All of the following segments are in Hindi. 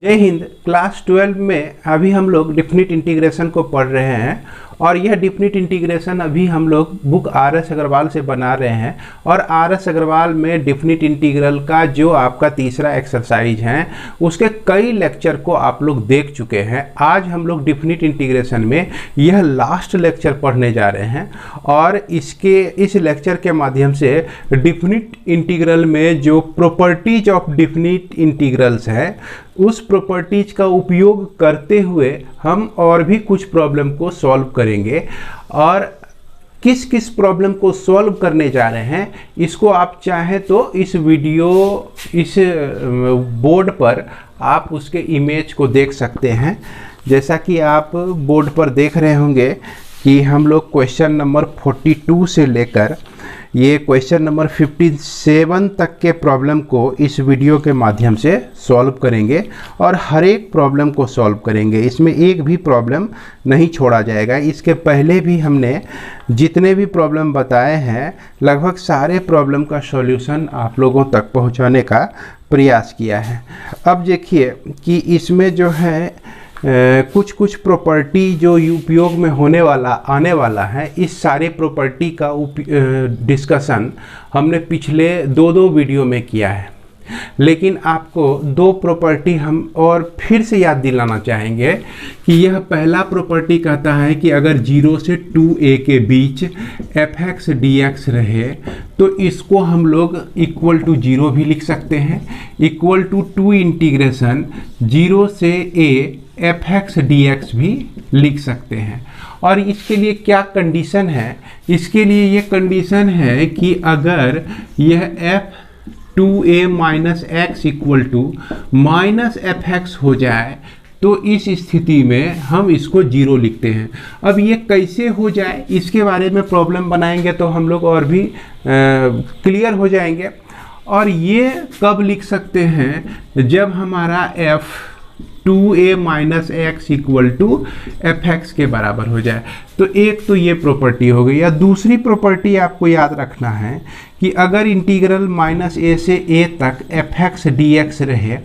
जय हिंद। क्लास 12 में अभी हम लोग डिफिनिट इंटीग्रेशन को पढ़ रहे हैं और यह डिफिनिट इंटीग्रेशन अभी हम लोग बुक आर.एस. अग्रवाल से बना रहे हैं और आर.एस. अग्रवाल में डिफिनिट इंटीग्रल का जो आपका तीसरा एक्सरसाइज है उसके कई लेक्चर को आप लोग देख चुके हैं। आज हम लोग डिफिनिट इंटीग्रेशन में यह लास्ट लेक्चर पढ़ने जा रहे हैं और इस लेक्चर के माध्यम से डिफिनिट इंटीग्रल में जो प्रॉपर्टीज ऑफ डिफिनिट इंटीग्रल्स है उस प्रॉपर्टीज का उपयोग करते हुए हम और भी कुछ प्रॉब्लम को सॉल्व करेंगे और किस किस प्रॉब्लम को सॉल्व करने जा रहे हैं इसको आप चाहें तो इस बोर्ड पर आप उसके इमेज को देख सकते हैं। जैसा कि आप बोर्ड पर देख रहे होंगे कि हम लोग क्वेश्चन नंबर 42 से लेकर ये क्वेश्चन नंबर 57 तक के प्रॉब्लम को इस वीडियो के माध्यम से सॉल्व करेंगे और हर एक प्रॉब्लम को सॉल्व करेंगे। इसमें एक भी प्रॉब्लम नहीं छोड़ा जाएगा। इसके पहले भी हमने जितने भी प्रॉब्लम बताए हैं लगभग सारे प्रॉब्लम का सॉल्यूशन आप लोगों तक पहुंचाने का प्रयास किया है। अब देखिए कि इसमें जो है कुछ प्रॉपर्टी जो उपयोग में आने वाला है, इस सारे प्रॉपर्टी का डिस्कशन हमने पिछले दो वीडियो में किया है, लेकिन आपको दो प्रॉपर्टी हम और फिर से याद दिलाना चाहेंगे कि यह पहला प्रॉपर्टी कहता है कि अगर 0 से 2a के बीच fx dx रहे तो इसको हम लोग इक्वल टू 0 भी लिख सकते हैं, इक्वल टू 2 इंटीग्रेशन 0 से a fx dx भी लिख सकते हैं। और इसके लिए क्या कंडीशन है? इसके लिए ये कंडीशन है कि अगर यह f2a minus X equal to minus fx हो जाए तो इस स्थिति में हम इसको 0 लिखते हैं। अब ये कैसे हो जाए इसके बारे में प्रॉब्लम बनाएंगे तो हम लोग और भी क्लियर हो जाएंगे। और ये कब लिख सकते हैं? जब हमारा f2a minus X equal to fx के बराबर हो जाए। तो एक तो ये प्रॉपर्टी हो गई। या दूसरी प्रॉपर्टी आपको याद रखना है कि अगर इंटीग्रल माइनस a से a तक fx dx रहे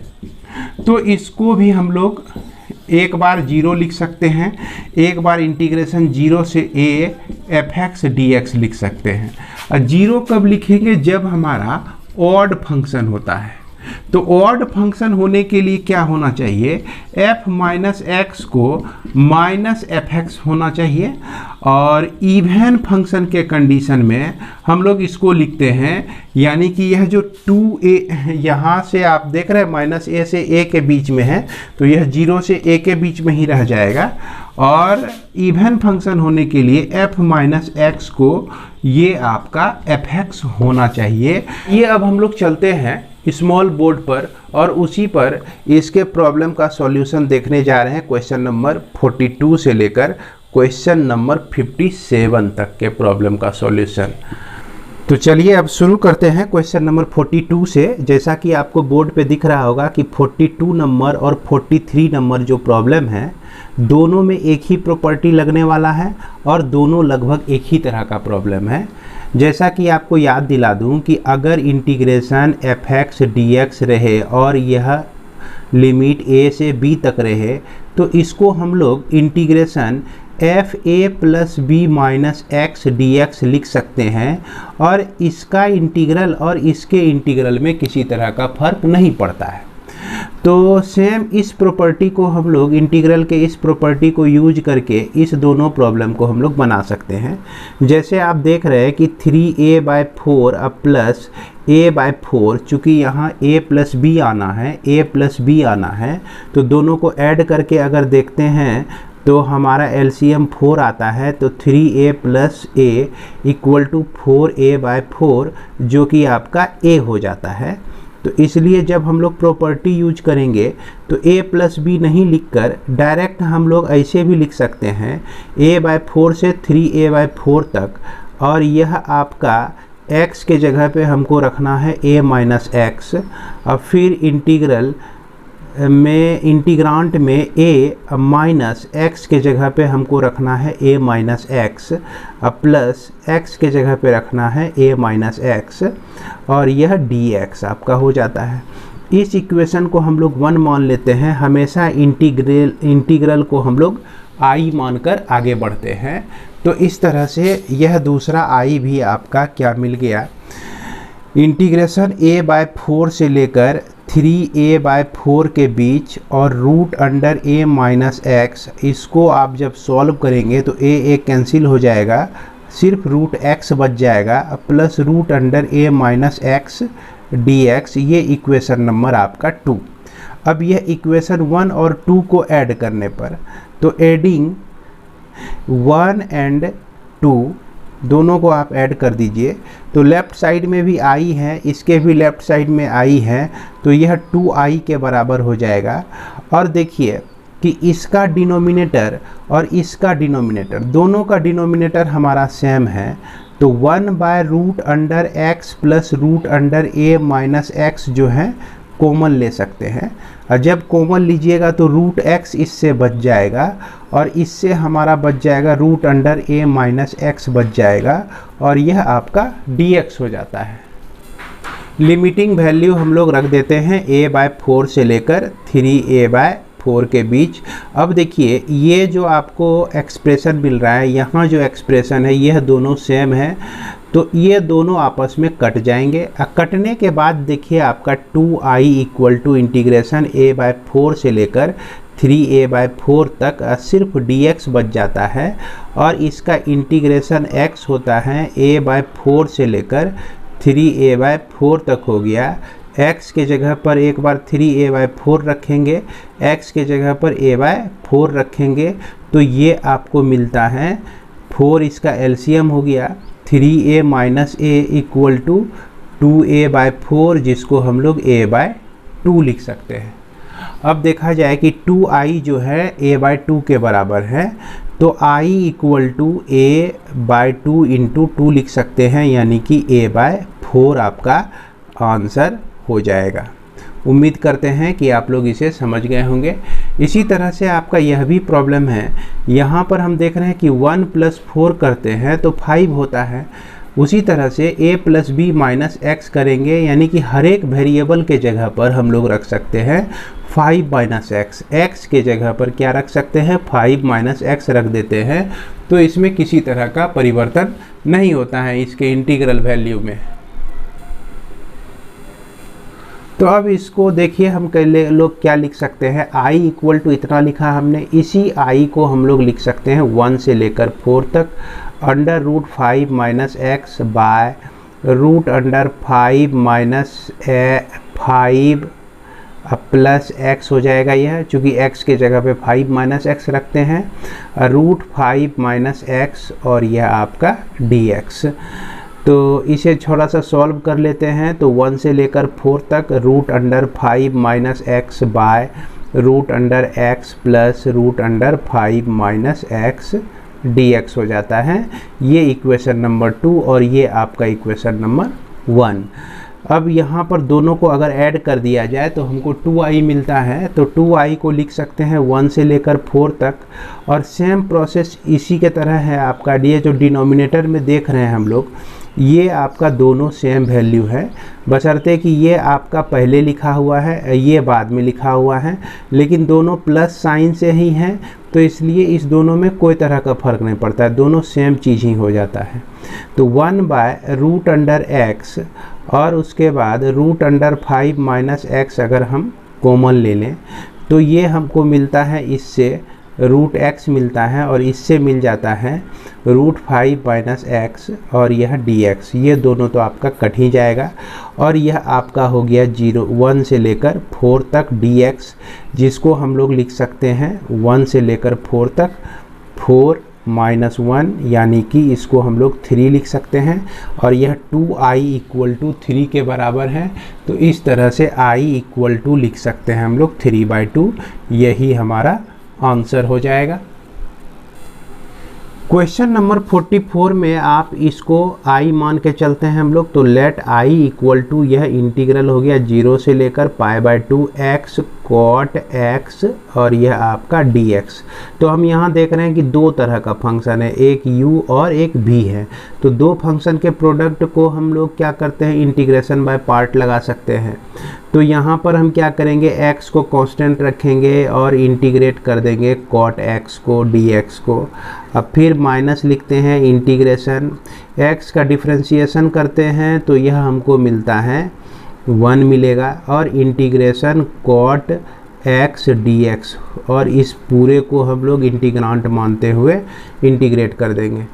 तो इसको भी हम लोग एक बार 0 लिख सकते हैं, एक बार इंटीग्रेशन 0 से a fx dx लिख सकते हैं। और 0 कब लिखेंगे? जब हमारा ऑड फंक्शन होता है। तो ऑड फंक्शन होने के लिए क्या होना चाहिए? f माइनस एक्स को माइनस fx होना चाहिए। और इवन फंक्शन के कंडीशन में हम लोग इसको लिखते हैं, यानी कि यह जो 2a यहाँ से आप देख रहे हैं माइनस a से a के बीच में है तो यह 0 से a के बीच में ही रह जाएगा। और इवन फंक्शन होने के लिए f माइनस एक्स को ये आपका fx होना चाहिए। ये अब हम लोग चलते हैं स्मॉल बोर्ड पर और उसी पर इसके प्रॉब्लम का सॉल्यूशन देखने जा रहे हैं। क्वेश्चन नंबर 42 से लेकर क्वेश्चन नंबर 57 तक के प्रॉब्लम का सॉल्यूशन। तो चलिए अब शुरू करते हैं क्वेश्चन नंबर 42 से। जैसा कि आपको बोर्ड पे दिख रहा होगा कि 42 नंबर और 43 नंबर जो प्रॉब्लम है दोनों में एक ही प्रॉपर्टी लगने वाला है और दोनों लगभग एक ही तरह का प्रॉब्लम है। जैसा कि आपको याद दिला दूं कि अगर इंटीग्रेशन fx dx रहे और यह लिमिट a से b तक रहे तो इसको हम लोग integration fa plus b minus X dx लिख सकते हैं और इसका इंटीग्रल और इसके इंटीग्रल में किसी तरह का फर्क नहीं पड़ता है। तो सेम इस प्रॉपर्टी को हम लोग इंटीग्रल के इस प्रॉपर्टी को यूज करके इस दोनों प्रॉब्लम को हम लोग बना सकते हैं। जैसे आप देख रहे हैं कि 3a/4 अब प्लस a/4, चूँकि यहाँ a प्लस b आना है तो दोनों को ऐड करके अगर देखते हैं तो हमारा LCM 4 आता है। तो 3a plus a equal to 4a/4 जो कि आपका a हो जाता है। तो इसलिए जब हम लोग प्रॉपर्टी यूज करेंगे तो a प्लस b नहीं लिखकर डायरेक्ट हम लोग ऐसे भी लिख सकते हैं a/4 से 3a/4 तक। और यह आपका x के जगह पे हमको रखना है a माइनस एक्स। और फिर इंटीग्रल में इंटीग्रांट में a माइनस एक्स के जगह पे हमको रखना है a minus x, plus x के जगह पे रखना है a माइनस एक्स और यह dx आपका हो जाता है। इस इक्वेशन को हम लोग 1 मान लेते हैं। हमेशा इंटीग्रल को हम लोग i मानकर आगे बढ़ते हैं। तो इस तरह से यह दूसरा i भी आपका क्या मिल गया, इंटीग्रेशन a/4 से लेकर 3a/4 के बीच और root under a minus X, इसको आप जब सॉल्व करेंगे तो a कैंसिल हो जाएगा, सिर्फ रूट x बच जाएगा plus root under a minus X dx। ये इक्वेशन नंबर आपका 2। अब यह इक्वेशन 1 और 2 को ऐड करने पर, तो एडिंग 1 एंड 2 दोनों को आप ऐड कर दीजिए, तो लेफ़्ट साइड में भी i है, इसके भी लेफ़्ट साइड में i है, तो यह 2i के बराबर हो जाएगा। और देखिए कि इसका डिनोमिनेटर और इसका डिनोमिनेटर, दोनों का डिनोमिनेटर हमारा सेम है, तो 1/√x plus root under a minus X जो है कॉमन ले सकते हैं। और जब कॉमन लीजिएगा तो रूट x इससे बच जाएगा और इससे हमारा बच जाएगा root under a minus X बच जाएगा और यह आपका dx हो जाता है। लिमिटिंग वैल्यू हम लोग रख देते हैं a/4 से लेकर 3a/4 के बीच। अब देखिए ये जो आपको एक्सप्रेशन मिल रहा है, यहाँ जो एक्सप्रेशन है यह दोनों सेम है, तो ये दोनों आपस में कट जाएंगे। कटने के बाद देखिए आपका 2i equal to integration a/4 से लेकर 3a/4 तक सिर्फ dx बच जाता है और इसका इंटीग्रेशन x होता है a/4 से लेकर 3a/4 तक हो गया। x के जगह पर एक बार 3a/4 रखेंगे, x के जगह पर a/4 रखेंगे, तो ये आपको मिलता है 4, इसका एलसीएम हो गया 3a minus a equal to 2a/4, जिसको हम लोग a/2 लिख सकते हैं। अब देखा जाए कि 2i जो है a/2 के बराबर है, तो i equal to a/2 into 2 लिख सकते हैं, यानी कि a/4 आपका आंसर हो जाएगा। उम्मीद करते हैं कि आप लोग इसे समझ गए होंगे। इसी तरह से आपका यह भी प्रॉब्लम है, यहाँ पर हम देख रहे हैं कि 1 + 4 करते हैं तो 5 होता है। उसी तरह से a + b माइनस एक्स करेंगे, यानी कि हर एक वेरिएबल के जगह पर हम लोग रख सकते हैं 5 माइनस एक्स, एक्स के जगह पर क्या रख सकते हैं 5 माइनस एक्स रख देते हैं, तो इसमें किसी तरह का परिवर्तन नहीं होता है इसके इंटीग्रल वैल्यू में। तो अब इसको देखिए हम लोग क्या लिख सकते हैं, i इक्वल टू इतना लिखा हमने, इसी i को हम लोग लिख सकते हैं 1 से लेकर 4 तक under root 5 minus X by root under 5 minus 5 plus X हो जाएगा यह, चूँकि x के जगह पे 5 माइनस एक्स रखते हैं, रूट 5 माइनस एक्स और यह आपका dx। तो इसे थोड़ा सा सॉल्व कर लेते हैं, तो 1 से लेकर 4 तक root under 5 minus X by root under X plus root under 5 minus X dx हो जाता है। ये इक्वेशन नंबर 2 और ये आपका इक्वेशन नंबर 1। अब यहाँ पर दोनों को अगर ऐड कर दिया जाए तो हमको 2i मिलता है, तो 2i को लिख सकते हैं 1 से लेकर 4 तक। और सेम प्रोसेस इसी के तरह है आपका, ये जो डिनोमिनेटर में देख रहे हैं हम लोग, ये आपका दोनों सेम वैल्यू है, बशर्ते कि ये आपका पहले लिखा हुआ है, ये बाद में लिखा हुआ है, लेकिन दोनों प्लस साइन से ही हैं, तो इसलिए इस दोनों में कोई तरह का फ़र्क नहीं पड़ता है, दोनों सेम चीज़ ही हो जाता है। तो 1/√x और उसके बाद रूट अंडर 5 माइनस एक्स अगर हम कॉमन ले लें तो ये हमको मिलता है, इससे रूट x मिलता है और इससे मिल जाता है रूट 5 माइनस एक्स और यह dx। ये दोनों तो आपका कट ही जाएगा और यह आपका हो गया 1 से लेकर 4 तक dx, जिसको हम लोग लिख सकते हैं 1 से लेकर 4 तक 4 माइनस 1, यानी कि इसको हम लोग 3 लिख सकते हैं और यह 2i इक्वल टू 3 के बराबर है। तो इस तरह से i इक्वल टू लिख सकते हैं हम लोग 3/2, यही हमारा आंसर हो जाएगा। क्वेश्चन नंबर 44 में आप इसको i मान के चलते हैं हम लोग, तो लेट i इक्वल टू यह इंटीग्रल हो गया 0 से लेकर π/2 x cot x और यह आपका dx। तो हम यहाँ देख रहे हैं कि दो तरह का फंक्शन है, एक u और एक v है, तो दो फंक्शन के प्रोडक्ट को हम लोग क्या करते हैं इंटीग्रेशन बाय पार्ट लगा सकते हैं। तो यहाँ पर हम क्या करेंगे, x को कांस्टेंट रखेंगे और इंटीग्रेट कर देंगे cot x को dx को। अब फिर माइनस लिखते हैं, इंटीग्रेशन x का डिफ्रेंशिएशन करते हैं तो यह हमको मिलता है 1 मिलेगा, और इंटीग्रेशन cot x dx, और इस पूरे को हम लोग इंटीग्रांट मानते हुए इंटीग्रेट कर देंगे।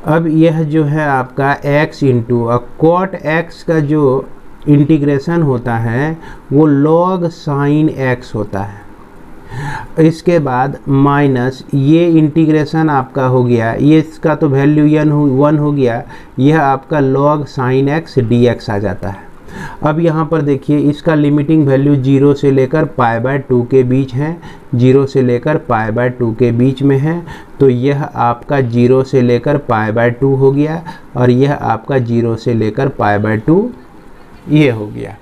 अब यह जो है आपका x इंटू cot x का जो इंटीग्रेशन होता है वो log sin x होता है। इसके बाद माइनस ये इंटीग्रेशन आपका हो गया, ये इसका तो वैल्यू 1 हो गया, यह आपका log sin x dx आ जाता है। अब यहाँ पर देखिए इसका लिमिटिंग वैल्यू 0 से लेकर π/2 के बीच है, 0 से लेकर π/2 के बीच में है, तो यह आपका 0 से लेकर π/2 हो गया, और यह आपका 0 से लेकर π/2 ये हो गया।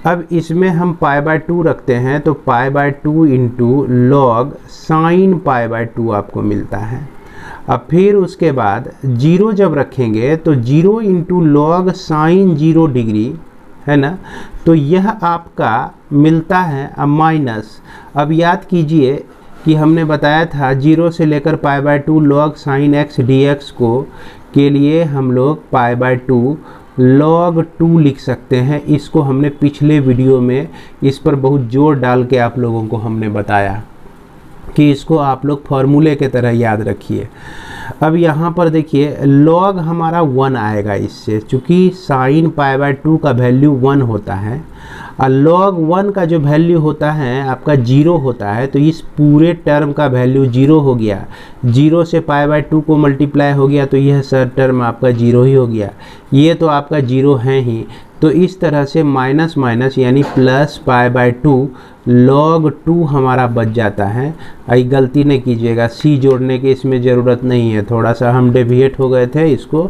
अब इसमें हम π/2 रखते हैं तो π/2 इंटू लॉग साइन π/2 आपको मिलता है। अब फिर उसके बाद 0 जब रखेंगे तो 0 इंटू लॉग साइन 0 डिग्री है ना, तो यह आपका मिलता है अब माइनस। अब याद कीजिए कि हमने बताया था 0 से लेकर π/2 log sin x dx को के लिए हम लोग π/2 log 2 लिख सकते हैं। इसको हमने पिछले वीडियो में इस पर बहुत जोर डाल के आप लोगों को हमने बताया कि इसको आप लोग फॉर्मूले के तरह याद रखिए। अब यहाँ पर देखिए log हमारा 1 आएगा इससे, चूँकि साइन π/2 का वैल्यू 1 होता है और log 1 का जो वैल्यू होता है आपका 0 होता है, तो इस पूरे टर्म का वैल्यू 0 हो गया। 0 से π/2 को मल्टीप्लाई हो गया तो यह सर टर्म आपका 0 ही हो गया, ये तो आपका 0 है ही। तो इस तरह से माइनस माइनस यानी प्लस π/2 log 2 हमारा बच जाता है। आई गलती नहीं कीजिएगा, सी जोड़ने की इसमें ज़रूरत नहीं है, थोड़ा सा हम डेविएट हो गए थे, इसको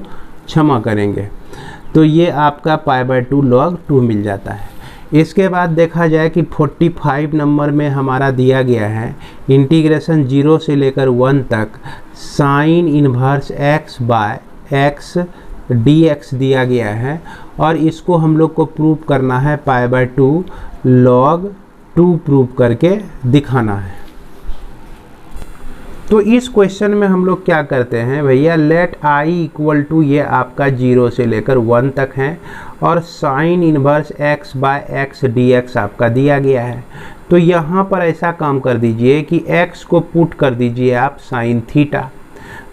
क्षमा करेंगे। तो ये आपका π/2 log 2 मिल जाता है। इसके बाद देखा जाए कि 45 नंबर में हमारा दिया गया है इंटीग्रेशन 0 से लेकर 1 तक साइन इन्वर्स x/x dx दिया गया है, और इसको हम लोग को प्रूव करना है π/2 log 2 प्रूव करके दिखाना है। तो इस क्वेश्चन में हम लोग क्या करते हैं भैया, लेट i इक्वल टू ये आपका 0 से लेकर 1 तक है, और साइन इन्वर्स x/x dx आपका दिया गया है। तो यहाँ पर ऐसा काम कर दीजिए कि x को पुट कर दीजिए आप साइन थीटा,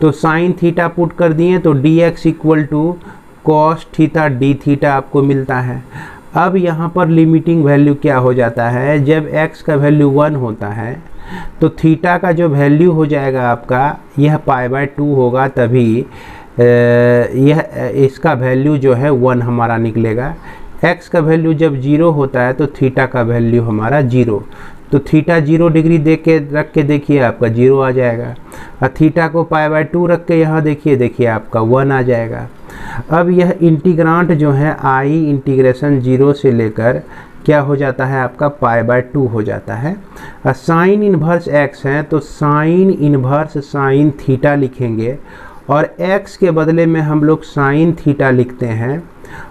तो साइन थीटा पुट कर दिए तो dx equal to cos theta D theta आपको मिलता है। अब यहाँ पर लिमिटिंग वैल्यू क्या हो जाता है, जब x का वैल्यू 1 होता है तो थीटा का जो वैल्यू हो जाएगा आपका यह π/2 होगा, तभी यह इसका वैल्यू जो है 1 हमारा निकलेगा। x का वैल्यू जब 0 होता है तो थीटा का वैल्यू हमारा 0, तो थीटा 0 डिग्री रख के देखिए आपका 0 आ जाएगा, और थीटा को π/2 रख के यहाँ देखिए आपका 1 आ जाएगा। अब यह इंटीग्रांट जो है i इंटीग्रेशन 0 से लेकर क्या हो जाता है आपका π/2 हो जाता है। साइन इन्वर्स x है तो साइन इन्वर्स साइन थीटा लिखेंगे, और x के बदले में हम लोग साइन थीटा लिखते हैं,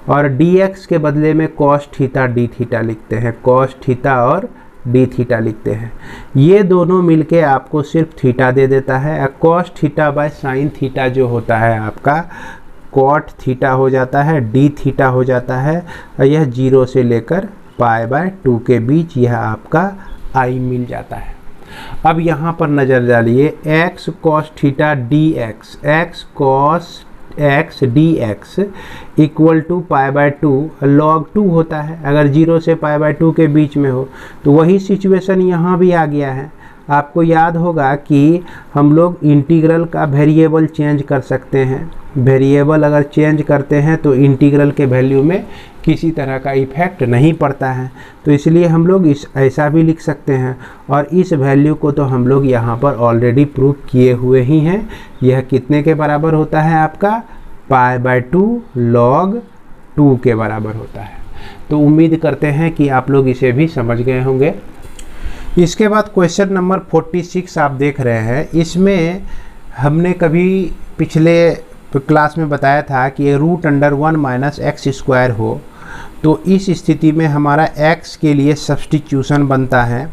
और dx के बदले में कॉस थीटा डी थीटा लिखते हैं, कॉस थीटा और डी थीटा लिखते हैं। ये दोनों मिलके आपको सिर्फ थीटा दे देता है। Cos theta by sine theta जो होता है आपका कॉट थीटा हो जाता है, डी थीटा हो जाता है, और यह 0 से लेकर π/2 के बीच यह आपका i मिल जाता है। अब यहाँ पर नज़र डालिए, x cos theta dx, x cos x dx equal to π/2 log 2 होता है। अगर 0 से π/2 के बीच में हो तो वही सिचुएशन यहाँ भी आ गया है। आपको याद होगा कि हम लोग इंटीग्रल का वेरिएबल चेंज कर सकते हैं, वेरिएबल अगर चेंज करते हैं तो इंटीग्रल के वैल्यू में किसी तरह का इफेक्ट नहीं पड़ता है, तो इसलिए हम लोग ऐसा भी लिख सकते हैं। और इस वैल्यू को तो हम लोग यहाँ पर ऑलरेडी प्रूव किए हुए ही हैं। यह कितने के बराबर होता है आपका π/2 log 2 के बराबर होता है। तो उम्मीद करते हैं कि आप लोग इसे भी समझ गए होंगे। इसके बाद क्वेश्चन नंबर 46 आप देख रहे हैं। इसमें हमने कभी पिछले क्लास में बताया था कि √1 - x² हो तो इस स्थिति में हमारा x के लिए सब्स्टिट्यूशन बनता है।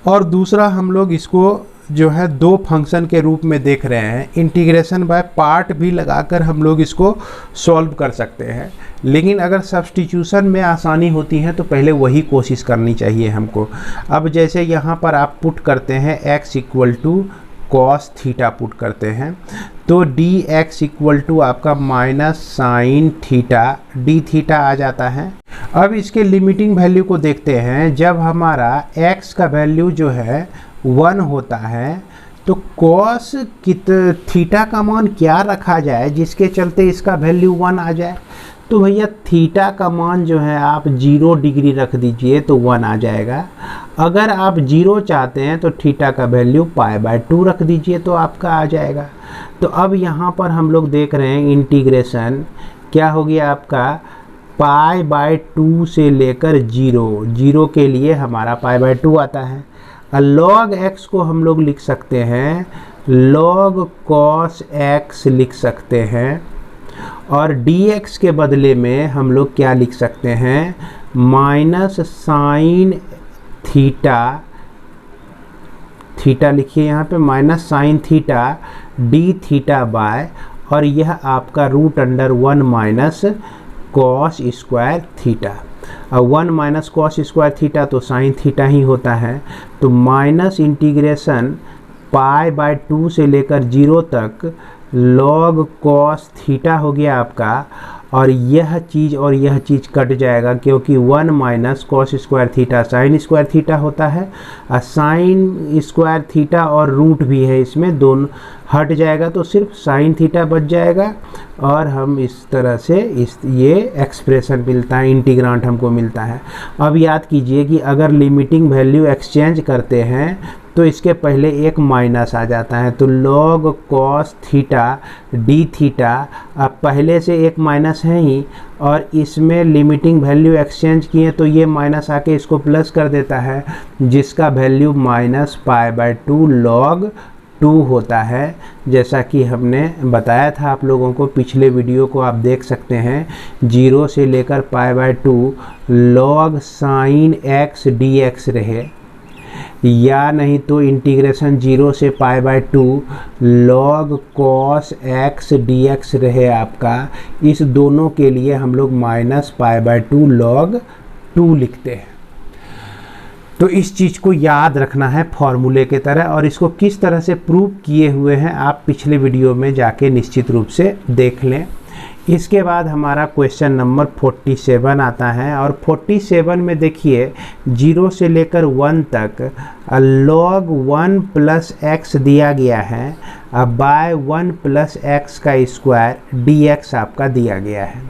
और दूसरा हम लोग इसको जो है दो फंक्शन के रूप में देख रहे हैं, इंटीग्रेशन बाय पार्ट भी लगाकर हम लोग इसको सॉल्व कर सकते हैं। लेकिन अगर सब्स्टिट्यूशन में आसानी होती है तो पहले वही कोशिश करनी चाहिए हमको। अब जैसे यहाँ पर आप पुट करते हैं x equal to cos theta put करते हैं, तो dx इक्वल टू आपका minus sine theta D theta आ जाता है। अब इसके लिमिटिंग वैल्यू को देखते हैं। जब हमारा x का वैल्यू जो है 1 होता है तो कॉस थीटा का मान क्या रखा जाए जिसके चलते इसका वैल्यू 1 आ जाए। तो भैया थीटा का मान जो है आप 0 डिग्री रख दीजिए तो 1 आ जाएगा। अगर आप 0 चाहते हैं तो थीटा का वैल्यू π/2 रख दीजिए तो आपका आ जाएगा। तो अब यहाँ पर हम लोग देख रहे हैं इंटीग्रेशन क्या हो गया आपका π/2 से लेकर 0 के लिए हमारा π/2 आता है। log x को हम लोग लिख सकते हैं log cos x लिख सकते हैं, और dx के बदले में हम लोग क्या लिख सकते हैं माइनस साइन थीटा लिखिए यहाँ पे minus sine theta D theta by, और यह आपका √1 माइनस कॉस स्क्वायर थीटा। अब 1 माइनस कॉस स्क्वायर थीटा तो साइन थीटा ही होता है। तो माइनस इंटीग्रेशन π/2 से लेकर 0 तक log cos थीटा हो गया आपका, और यह चीज़ कट जाएगा क्योंकि 1 minus cos square theta sine square theta होता है, और साइन स्क्वायर थीटा और रूट भी है इसमें, दोनों हट जाएगा तो सिर्फ साइन थीटा बच जाएगा। और हम इस तरह से ये एक्सप्रेशन मिलता है, इंटीग्रांट हमको मिलता है। अब याद कीजिए कि अगर लिमिटिंग वैल्यू एक्सचेंज करते हैं तो इसके पहले एक माइनस आ जाता है, तो log cos theta D theta, अब पहले से एक माइनस है ही, और इसमें लिमिटिंग वैल्यू एक्सचेंज किए तो ये माइनस आके इसको प्लस कर देता है, जिसका वैल्यू माइनस π/2 log 2 होता है। जैसा कि हमने बताया था आप लोगों को, पिछले वीडियो को आप देख सकते हैं, 0 से लेकर π/2 log sin x dx रहे, या नहीं तो इंटीग्रेशन 0 से π/2 log cos x dx रहे आपका। इस दोनों के लिए हम लोग माइनस π/2 log 2 लिखते हैं। तो इस चीज़ को याद रखना है फॉर्मूले के तरह, और इसको किस तरह से प्रूव किए हुए हैं आप पिछले वीडियो में जाके निश्चित रूप से देख लें। इसके बाद हमारा क्वेश्चन नंबर 47 आता है, और 47 में देखिए 0 से लेकर 1 तक log 1 प्लस एक्स दिया गया है, अब बाय 1 प्लस एक्स का स्क्वायर dx आपका दिया गया है।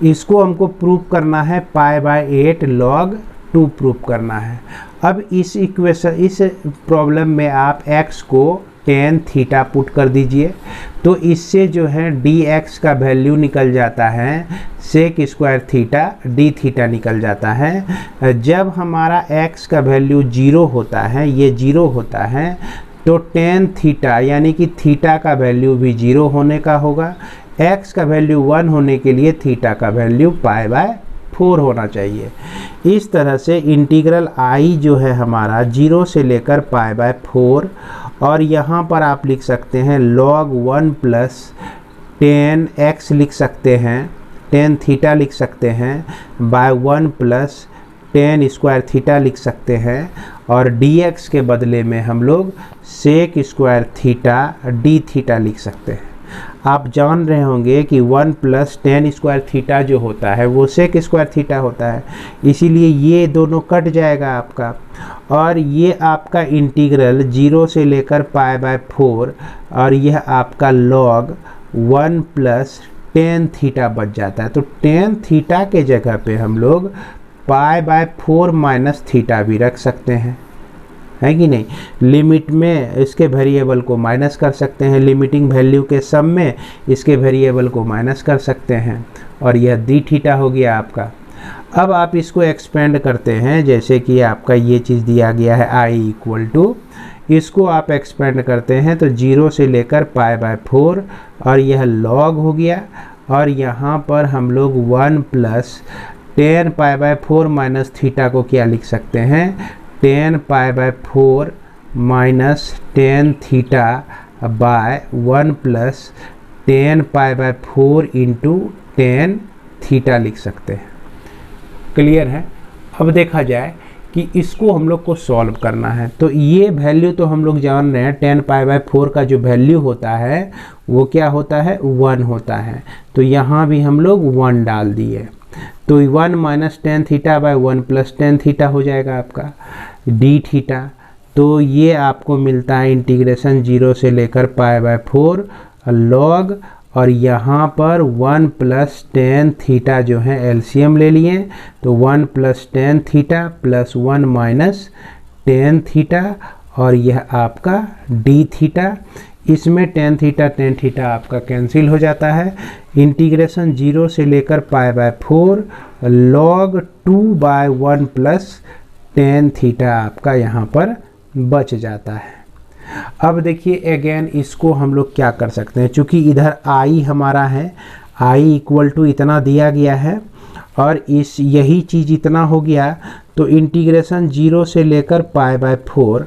इसको हमको प्रूव करना है π/8 log 2 प्रूव करना है। अब इस प्रॉब्लम में आप x को tan थीटा पुट कर दीजिए, तो इससे जो है dx का वैल्यू निकल जाता है sec square theta D theta निकल जाता है। जब हमारा x का वैल्यू 0 होता है, ये 0 होता है, तो tan थीटा यानी कि थीटा का वैल्यू भी 0 होने का होगा। x का वैल्यू 1 होने के लिए थीटा का वैल्यू π/4 होना चाहिए। इस तरह से इंटीग्रल i जो है हमारा 0 से लेकर π/4, और यहाँ पर आप लिख सकते हैं log 1 प्लस tan x लिख सकते हैं, tan थीटा लिख सकते हैं, by 1 plus tan square theta लिख सकते हैं, और dx के बदले में हम लोग sec square theta D theta लिख सकते हैं। आप जान रहे होंगे कि 1 प्लस tan स्क्वायर थीटा जो होता है वो सेक स्क्वायर थीटा होता है, इसीलिए ये दोनों कट जाएगा आपका, और ये आपका इंटीग्रल 0 से लेकर π/4, और यह आपका log 1 प्लस tan थीटा बच जाता है। तो tan थीटा के जगह पे हम लोग π/4 माइनस थीटा भी रख सकते हैं, है कि नहीं। लिमिट में इसके वेरिएबल को माइनस कर सकते हैं, लिमिटिंग वैल्यू के सम में इसके वेरिएबल को माइनस कर सकते हैं, और यह डी थीटा हो गया आपका। अब आप इसको एक्सपेंड करते हैं, जैसे कि आपका ये चीज़ दिया गया है i इक्वल टू, इसको आप एक्सपेंड करते हैं तो 0 से लेकर π/4, और यह log हो गया, और यहाँ पर हम लोग 1 plus ten pi by 4 minus theta को क्या लिख सकते हैं, ten pi by 4 minus tan theta by 1 plus ten pi by 4 into tan theta लिख सकते हैं। क्लियर है। अब देखा जाए कि इसको हम लोग को सॉल्व करना है, तो ये वैल्यू तो हम लोग जान रहे हैं, टेन पाई बाय 4 का जो वैल्यू होता है वो क्या होता है, 1 होता है। तो यहाँ भी हम लोग 1 डाल दिए, तो 1 minus tan theta by 1 plus tan theta हो जाएगा आपका डी थीटा। तो ये आपको मिलता है इंटीग्रेशन 0 से लेकर पाई बाय 4 लॉग, और यहाँ पर 1 प्लस टेन थीटा जो है एलसीएम ले लिए, तो 1 plus tan theta plus 1 minus tan theta, और यह आपका डी थीटा। इसमें टेन थीटा आपका कैंसिल हो जाता है। इंटीग्रेशन 0 से लेकर pi by 4 log 2 by 1 plus tan theta आपका यहाँ पर बच जाता है। अब देखिए अगेन इसको हम लोग क्या कर सकते हैं, चूँकि इधर आई हमारा है, आई इक्वल टू इतना दिया गया है और इस यही चीज़ इतना हो गया, तो इंटीग्रेशन 0 से लेकर पाई बाय 4,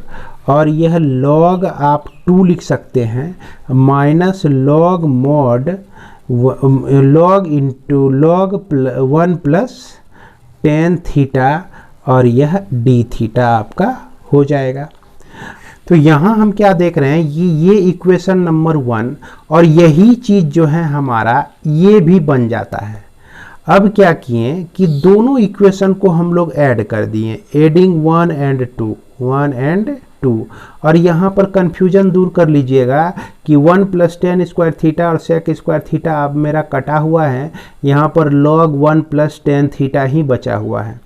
और यह लॉग आप 2 लिख सकते हैं minus log mod log into log 1 plus tan theta, और यह डी थीटा आपका हो जाएगा। तो यहाँ हम क्या देख रहे हैं, ये इक्वेशन नंबर 1, और यही चीज़ जो है हमारा ये भी बन जाता है। अब क्या किए कि दोनों इक्वेशन को हम लोग ऐड कर दिए, एडिंग 1 एंड 2, और यहाँ पर कन्फ्यूजन दूर कर लीजिएगा कि 1 प्लस टेन स्क्वायर थीटा और सेक स्क्वायर थीटा अब मेरा कटा हुआ है, यहाँ पर लॉग 1 प्लस टेन थीटा ही बचा हुआ है।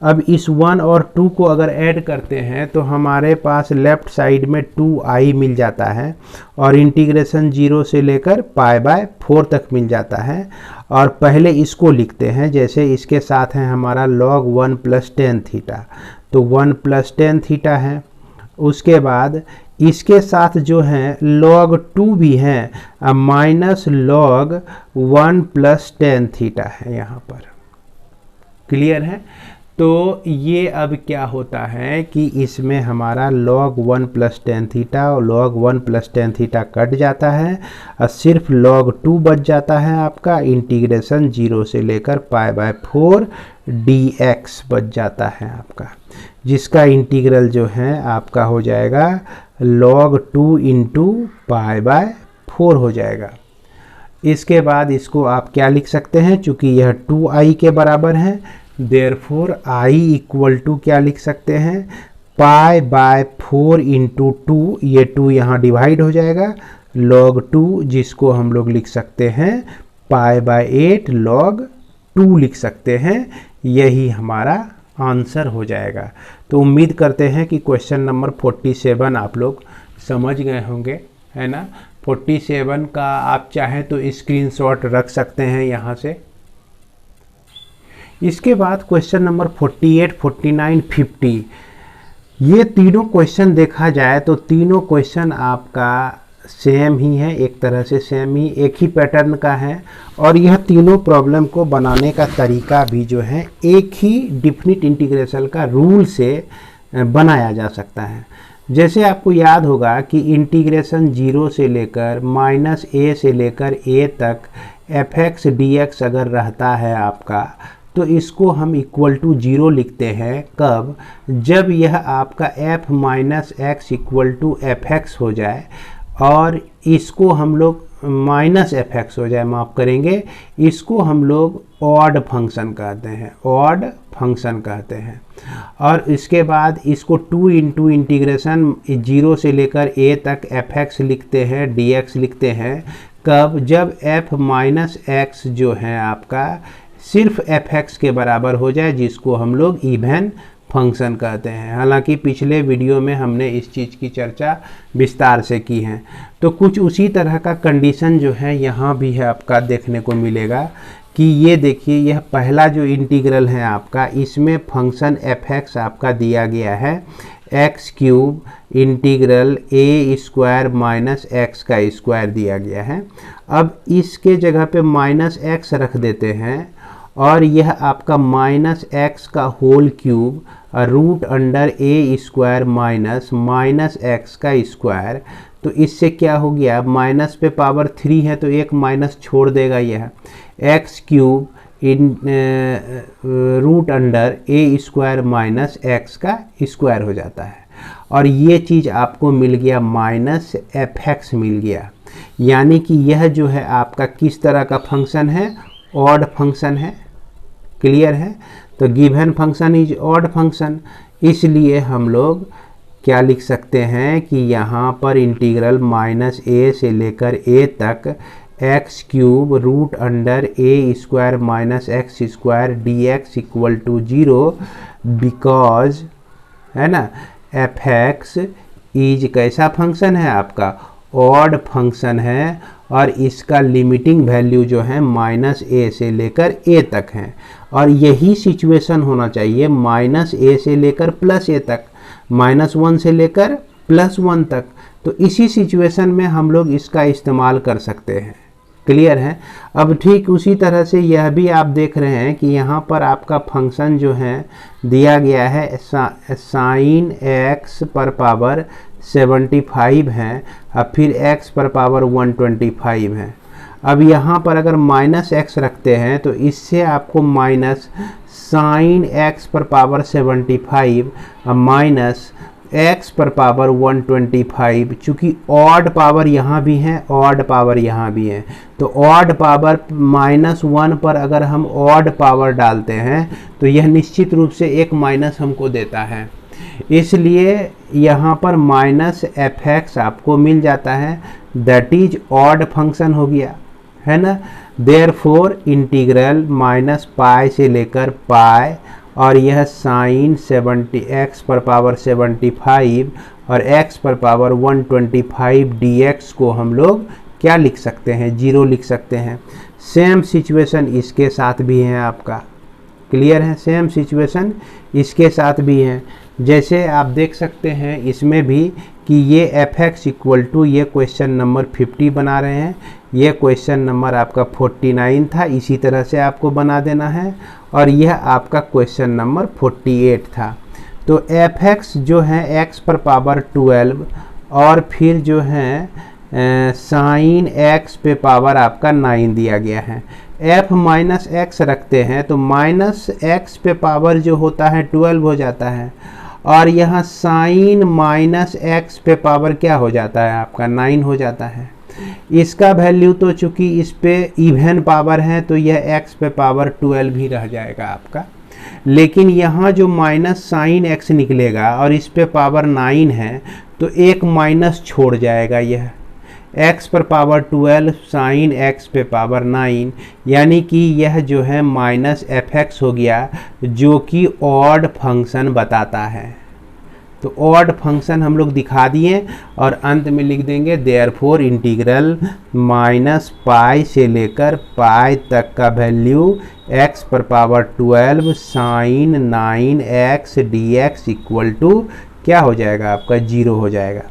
अब इस 1 और 2 को अगर ऐड करते हैं तो हमारे पास लेफ्ट साइड में 2i मिल जाता है, और इंटीग्रेशन 0 से लेकर पाई बाय 4 तक मिल जाता है। और पहले इसको लिखते हैं, जैसे इसके साथ है हमारा log 1 प्लस टेन थीटा, तो 1 प्लस टेन थीटा है। उसके बाद इसके साथ जो है log 2 भी है, minus log 1 plus tan theta है यहाँ पर। क्लियर है। तो ये अब क्या होता है कि इसमें हमारा log 1 प्लस टेन थीटा और log 1 plus tan theta cut जाता है, और सिर्फ log 2 बच जाता है आपका, इंटीग्रेशन 0 से लेकर पाई बाय 4 dx बच जाता है आपका, जिसका इंटीग्रल जो है आपका हो जाएगा log 2 इंटू पाई बाय 4 हो जाएगा। इसके बाद इसको आप क्या लिख सकते हैं, चूँकि यह 2i के बराबर है, देयरफॉर i इक्वल टू क्या लिख सकते हैं, पाई बाय 4 इंटू 2, ये 2 यहाँ डिवाइड हो जाएगा, log 2 जिसको हम लोग लिख सकते हैं पाई बाय 8 log 2 लिख सकते हैं। यही हमारा आंसर हो जाएगा। तो उम्मीद करते हैं कि क्वेश्चन नंबर 47 आप लोग समझ गए होंगे, है ना। 47 का आप चाहें तो स्क्रीनशॉट रख सकते हैं यहाँ से। इसके बाद क्वेश्चन नंबर 48, 49, 50, ये तीनों क्वेश्चन देखा जाए तो तीनों क्वेश्चन आपका सेम ही है, एक तरह से सेम ही, एक ही पैटर्न का है, और यह तीनों प्रॉब्लम को बनाने का तरीका भी जो है एक ही डिफिनिट इंटीग्रेशन का रूल से बनाया जा सकता है। जैसे आपको याद होगा कि इंटीग्रेशन 0 से लेकर माइनस a से लेकर a तक fx dx अगर रहता है आपका, तो इसको हम इक्वल टू 0 लिखते हैं कब, जब यह आपका f minus X equal to F X हो जाए, और इसको हम लोग माइनस एफ एक्स हो जाए, माफ़ करेंगे, इसको हम लोग ऑड फंक्शन कहते हैं, ऑड फंक्शन कहते हैं। और इसके बाद इसको 2 इंटू इंटीग्रेशन 0 से लेकर a तक एफ एक्स लिखते हैं, dx लिखते हैं कब, जब f माइनस एक्स जो है आपका सिर्फ एफ एक्स के बराबर हो जाए, जिसको हम लोग इवन फंक्शन कहते हैं। हालांकि पिछले वीडियो में हमने इस चीज़ की चर्चा विस्तार से की है। तो कुछ उसी तरह का कंडीशन जो है यहाँ भी है आपका देखने को मिलेगा कि ये देखिए, यह पहला जो इंटीग्रल है आपका, इसमें फंक्शन एफ एक्स आपका दिया गया है एक्स क्यूब इंटीग्रल ए स्क्वायर माइनस एक्स का स्क्वायर दिया गया है। अब इसके जगह पे माइनस एक्स रख देते हैं, और यह आपका माइनस एक्स का whole cube root under A square minus X का स्क्वायर। तो इससे क्या हो गया, माइनस पे पावर 3 है तो एक माइनस छोड़ देगा, यह X cube in root under A square minus X का स्क्वायर हो जाता है। और ये चीज़ आपको मिल गया माइनस एफ एक्स मिल गया। यानी कि यह जो है आपका किस तरह का फंक्शन है, ऑड फंक्शन है। क्लियर है। तो given function is odd function, इसलिए हम लोग क्या लिख सकते हैं कि यहाँ पर इंटीग्रल माइनस ए से लेकर ए तक X cube root under A square minus X square D X equal to 0 because, है ना, एफ एक्स इज कैसा फंक्शन है आपका, ऑड फंक्शन है। और इसका लिमिटिंग वैल्यू जो है माइनस ए से लेकर ए तक है। और यही सिचुएशन होना चाहिए माइनस ए से लेकर प्लस ए तक, -1 से लेकर +1 तक। तो इसी सिचुएशन में हम लोग इसका इस्तेमाल कर सकते हैं। क्लियर है। अब ठीक उसी तरह से यह भी आप देख रहे हैं कि यहाँ पर आपका फंक्शन जो है दिया गया है साइन एक्स पर पावर 75 है, अब फिर एक्स पर पावर 125 है। अब यहाँ पर अगर माइनस एक्स रखते हैं तो इससे आपको माइनस साइन एक्स पर पावर 75 माइनस एक्स पर पावर 125, चूँकि ऑड पावर यहाँ भी है, ऑड पावर यहाँ भी है, तो ऑड पावर -1 पर अगर हम ऑड पावर डालते हैं तो यह निश्चित रूप से एक माइनस हमको देता है। इसलिए यहाँ पर माइनस एफ एक्स आपको मिल जाता है, दैट इज ऑड फंक्शन हो गया, है ना। देयरफॉर इंटीग्रल माइनस पाई से लेकर पाई, और यह साइन 70 एक्स पर पावर 75 और एक्स पर पावर 125 dx को हम लोग क्या लिख सकते हैं, 0 लिख सकते हैं। सेम सिचुएशन इसके साथ भी है आपका। क्लियर है। सेम सिचुएशन इसके साथ भी है। जैसे आप देख सकते हैं इसमें भी कि ये एफ एक्स इक्वल टू, ये क्वेश्चन नंबर 50 बना रहे हैं, ये क्वेश्चन नंबर आपका 49 था, इसी तरह से आपको बना देना है। और यह आपका क्वेश्चन नंबर 48 था। तो एफ एक्स जो है एक्स पर पावर 12 और फिर जो है साइन एक्स पे पावर आपका 9 दिया गया है। एफ माइनस एक्स रखते हैं तो माइनस एक्स पे पावर जो होता है 12 हो जाता है, और यहाँ साइन माइनस एक्स पे पावर क्या हो जाता है आपका 9 हो जाता है। इसका वैल्यू तो चूंकि इस पे इवन पावर है तो यह एक्स पे पावर 12 ही रह जाएगा आपका। लेकिन यहाँ जो माइनस साइन एक्स निकलेगा और इस पे पावर 9 है तो एक माइनस छोड़ जाएगा, यह x पर पावर 12 साइन x पे पावर 9, यानी कि यह जो है माइनस एफ एक्स हो गया, जो कि ऑड फंक्शन बताता है। तो ऑड फंक्शन हम लोग दिखा दिए और अंत में लिख देंगे देयरफॉर इंटीग्रल माइनस पाई से लेकर पाई तक का वैल्यू x पर power 12 sine 9x dx equal to क्या हो जाएगा आपका 0 हो जाएगा।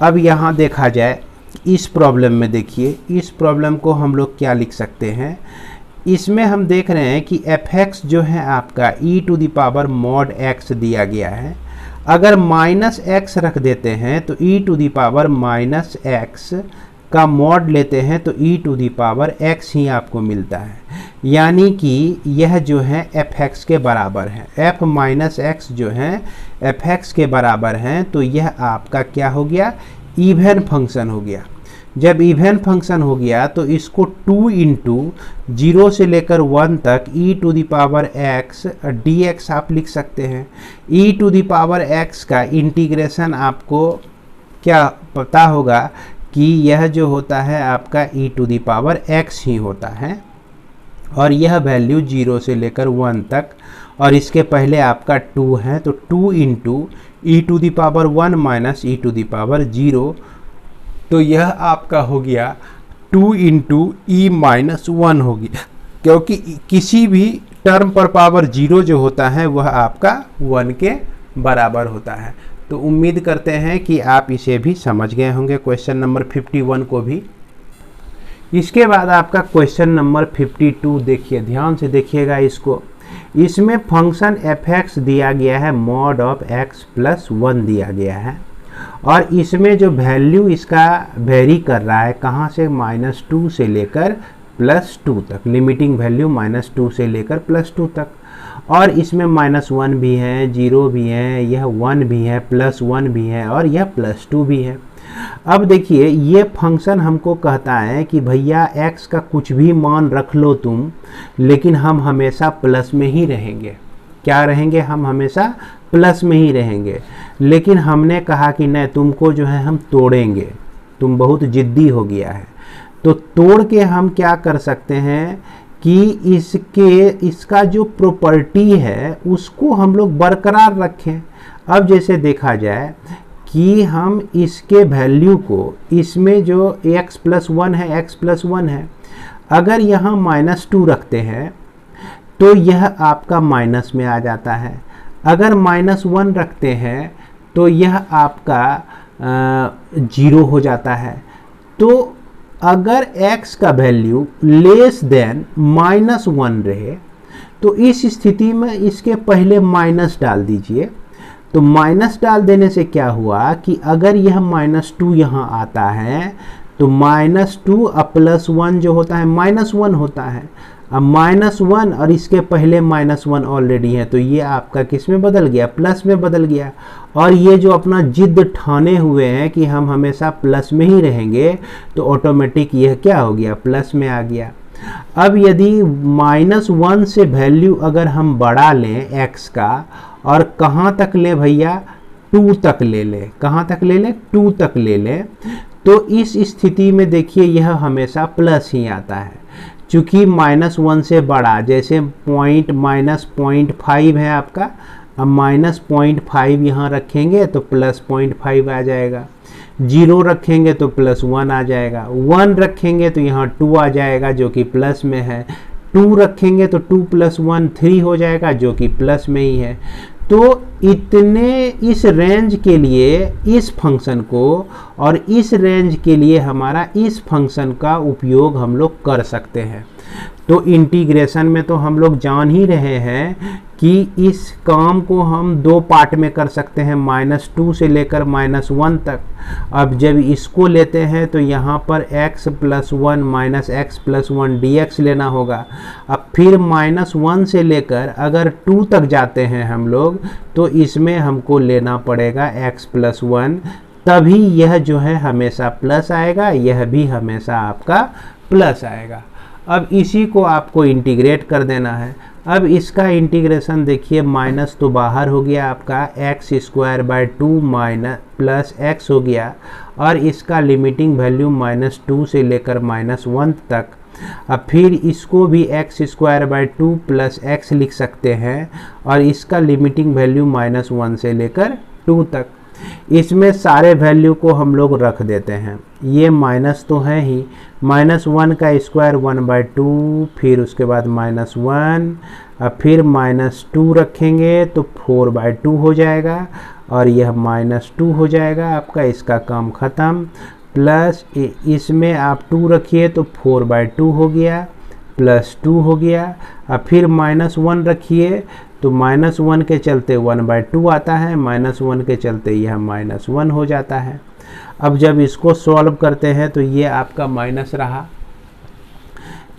अब यहाँ देखा जाए इस प्रॉब्लम में, देखिए इस प्रॉब्लम को हम लोग क्या लिख सकते हैं। इसमें हम देख रहे हैं कि एफ एक्स जो है आपका e to the power mod x दिया गया है। अगर माइनस एक्स रख देते हैं तो e to the power minus X का मॉड लेते हैं तो e to the power x ही आपको मिलता है। यानी कि यह जो है एफ एक्स के बराबर है, f माइनस एक्स जो है एफ एक्स के बराबर हैं, तो यह आपका क्या हो गया, इवन फंक्शन हो गया। जब इवन फंक्शन हो गया तो इसको 2 इंटू 0 से लेकर 1 तक e to the power x dx आप लिख सकते हैं। e to the power x का इंटीग्रेशन आपको क्या पता होगा कि यह जो होता है आपका e to the power x ही होता है, और यह वैल्यू 0 से लेकर 1 तक, और इसके पहले आपका 2 है तो 2 into e to the power 1 minus e to the power 0, तो यह आपका हो गया 2 इंटू ई माइनस 1 हो गया, क्योंकि किसी भी टर्म पर पावर 0 जो होता है वह आपका 1 के बराबर होता है। तो उम्मीद करते हैं कि आप इसे भी समझ गए होंगे, क्वेश्चन नंबर 51 को भी। इसके बाद आपका क्वेश्चन नंबर 52 देखिए, ध्यान से देखिएगा इसको। इसमें फंक्शन f(x) दिया गया है mod ऑफ x + 1 दिया गया है, और इसमें जो वैल्यू इसका वेरी कर रहा है कहाँ से, -2 से लेकर +2 तक, लिमिटिंग वैल्यू -2 से लेकर +2 तक। और इसमें -1 भी है, 0 भी है, यह 1 भी है, +1 भी है, और यह +2 भी है। अब देखिए ये फंक्शन हमको कहता है कि भैया x का कुछ भी मान रख लो तुम, लेकिन हम हमेशा प्लस में ही रहेंगे। क्या रहेंगे, हम हमेशा प्लस में ही रहेंगे। लेकिन हमने कहा कि नहीं, तुमको जो है हम तोड़ेंगे, तुम बहुत जिद्दी हो गया है। तो तोड़ के हम क्या कर सकते हैं कि इसका जो प्रॉपर्टी है उसको हम लोग बरकरार रखें। अब जैसे देखा जाए कि हम इसके वैल्यू को, इसमें जो x + 1 है, x + 1 है, अगर यहाँ -2 रखते हैं तो यह आपका माइनस में आ जाता है। अगर -1 रखते हैं तो यह आपका 0 हो जाता है। तो अगर x का वैल्यू लेस देन -1 रहे तो इस स्थिति में इसके पहले माइनस डाल दीजिए। तो माइनस डाल देने से क्या हुआ कि अगर यह -2 यहाँ आता है तो -2 और +1 जो होता है -1 होता है। अब -1 और इसके पहले -1 ऑलरेडी है, तो ये आपका किस में बदल गया, प्लस में बदल गया। और ये जो अपना जिद ठाने हुए हैं कि हम हमेशा प्लस में ही रहेंगे, तो ऑटोमेटिक यह क्या हो गया, प्लस में आ गया। अब यदि -1 से वैल्यू अगर हम बढ़ा लें x का, और कहाँ तक ले भैया, 2 तक ले लें, कहाँ तक ले लें, 2 तक ले लें, तो इस स्थिति में देखिए यह हमेशा प्लस ही आता है। चूँकि -1 से बड़ा, जैसे -0.5 है आपका, अब -0.5 यहाँ रखेंगे तो +0.5 आ जाएगा, 0 रखेंगे तो +1 आ जाएगा, 1 रखेंगे तो यहाँ 2 आ जाएगा जो कि प्लस में है, 2 रखेंगे तो 2 + 1 3 हो जाएगा जो कि प्लस में ही है। तो इतने इस रेंज के लिए इस फंक्शन को, और इस रेंज के लिए हमारा इस फंक्शन का उपयोग हम लोग कर सकते हैं। तो इंटीग्रेशन में तो हम लोग जान ही रहे हैं कि इस काम को हम 2 पार्ट में कर सकते हैं, -2 से लेकर -1 तक। अब जब इसको लेते हैं तो यहाँ पर x + 1 - x + 1 dx लेना होगा। अब फिर -1 से लेकर अगर 2 तक जाते हैं हम लोग, तो इसमें हमको लेना पड़ेगा x + 1, तभी यह जो है हमेशा प्लस आएगा, यह भी हमेशा आपका प्लस आएगा। अब इसी को आपको इंटीग्रेट कर देना है। अब इसका इंटीग्रेशन देखिए, माइनस तो बाहर हो गया आपका, x² + x हो गया, और इसका लिमिटिंग वैल्यू -2 से लेकर -1 तक। अब फिर इसको भी x² + x लिख सकते हैं, और इसका लिमिटिंग वैल्यू -1 से लेकर 2 तक। इसमें सारे वैल्यू को हम लोग रख देते हैं। ये माइनस तो है ही, -1 का स्क्वायर 1/2, फिर उसके बाद -1, अब फिर -2 रखेंगे तो 4/2 हो जाएगा, और यह -2 हो जाएगा आपका, इसका काम ख़त्म। प्लस इसमें आप 2 रखिए तो 4/2 हो गया, +2 हो गया। अब फिर -1 रखिए तो -1 के चलते 1/2 आता है, -1 के चलते यह -1 हो जाता है। अब जब इसको सॉल्व करते हैं तो ये आपका माइनस रहा।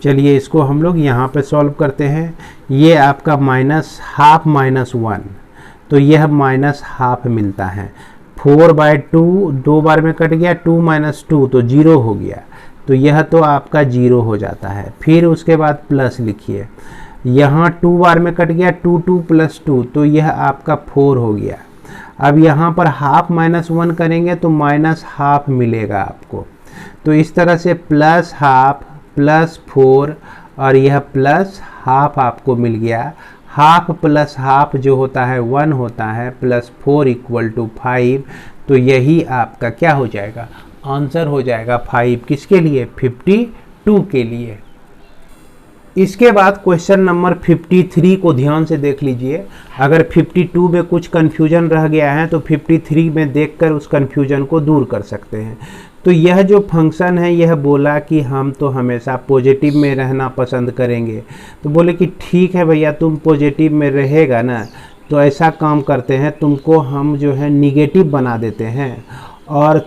चलिए इसको हम लोग यहाँ पे सॉल्व करते हैं। ये आपका -½ -1, तो यह -½ मिलता है। 4/2 2 बार में कट गया, 2 - 2 तो 0 हो गया, तो यह तो आपका 0 हो जाता है। फिर उसके बाद प्लस लिखिए, यहाँ 2 बार में कट गया, 2 2 + 2 तो यह आपका 4 हो गया। अब यहाँ पर ½ -1 करेंगे तो -½ मिलेगा आपको। तो इस तरह से +½ +4 और यह +½ आपको मिल गया। ½ + ½ जो होता है 1 होता है, +4 = 5, तो यही आपका क्या हो जाएगा, आंसर हो जाएगा 5। किसके लिए, 52 के लिए। इसके बाद क्वेश्चन नंबर 53 को ध्यान से देख लीजिए। अगर 52 में कुछ कन्फ्यूजन रह गया है तो 53 में देखकर उस कन्फ्यूजन को दूर कर सकते हैं। तो यह जो फंक्शन है यह बोला कि हम तो हमेशा पॉजिटिव में रहना पसंद करेंगे। तो बोले कि ठीक है भैया, तुम पॉजिटिव में रहेगा ना, तो ऐसा काम करते हैं, तुमको हम जो है निगेटिव बना देते हैं और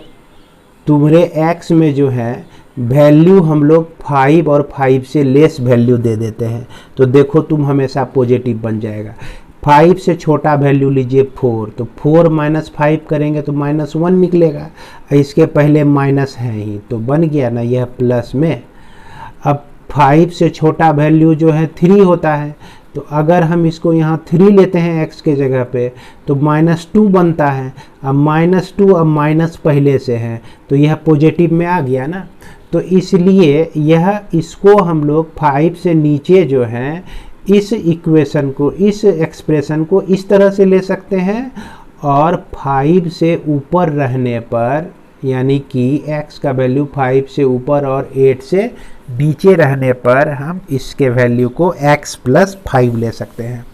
तुम्हारे एक्स में जो है वैल्यू हम लोग 5 और 5 से लेस वैल्यू दे देते हैं। तो देखो तुम हमेशा पॉजिटिव बन जाएगा। 5 से छोटा वैल्यू लीजिए 4, तो 4 - 5 करेंगे तो -1 निकलेगा। इसके पहले माइनस है ही तो बन गया ना यह प्लस में। अब 5 से छोटा वैल्यू जो है 3 होता है, तो अगर हम इसको यहाँ 3 लेते हैं x के जगह पे तो -2 बनता है। अब -2 अब माइनस पहले से है तो यह पॉजिटिव में आ गया ना। तो इसलिए यह इसको हम लोग 5 से नीचे जो है इस इक्वेशन को, इस एक्सप्रेशन को इस तरह से ले सकते हैं, और 5 से ऊपर रहने पर यानी कि x का वैल्यू 5 से ऊपर और 8 से नीचे रहने पर हम इसके वैल्यू को x + 5 ले सकते हैं।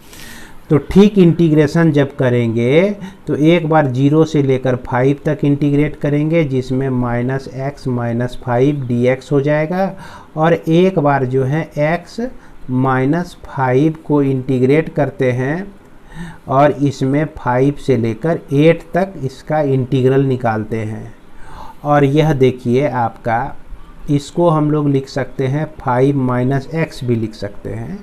तो ठीक इंटीग्रेशन जब करेंगे तो एक बार 0 से लेकर 5 तक इंटीग्रेट करेंगे, जिसमें -x - 5 dx हो जाएगा, और एक बार जो है x - 5 को इंटीग्रेट करते हैं और इसमें 5 से लेकर 8 तक इसका इंटीग्रल निकालते हैं। और यह देखिए आपका, इसको हम लोग लिख सकते हैं 5 - x भी लिख सकते हैं,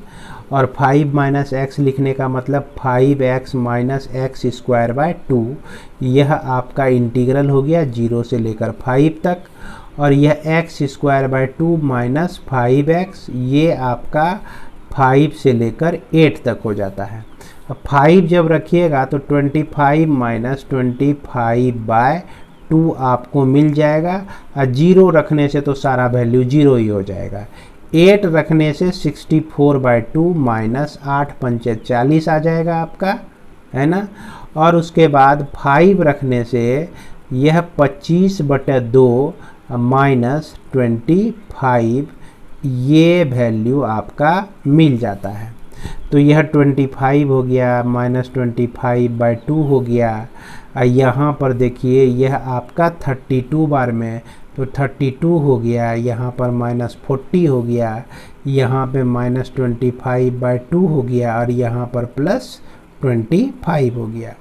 और 5 - x लिखने का मतलब 5x - x²/2। यह आपका इंटीग्रल हो गया 0 से लेकर 5 तक, और यह x²/2 - 5x ये आपका 5 से लेकर 8 तक हो जाता है। अब 5 जब रखिएगा तो 25 - 25/2 आपको मिल जाएगा, और 0 रखने से तो सारा वैल्यू 0 ही हो जाएगा। 8 रखने से 64/2 - 8 पंचे 40 आ जाएगा आपका, है ना। और उसके बाद 5 रखने से यह 25/2 - 25 ये वैल्यू आपका मिल जाता है। तो यह 25 हो गया, -25/2 हो गया। यहाँ पर देखिए यह आपका 32 बार में, तो 32 हो गया, यहाँ पर -40 हो गया, यहाँ पे -25/2 हो गया, और यहाँ पर +25 हो गया।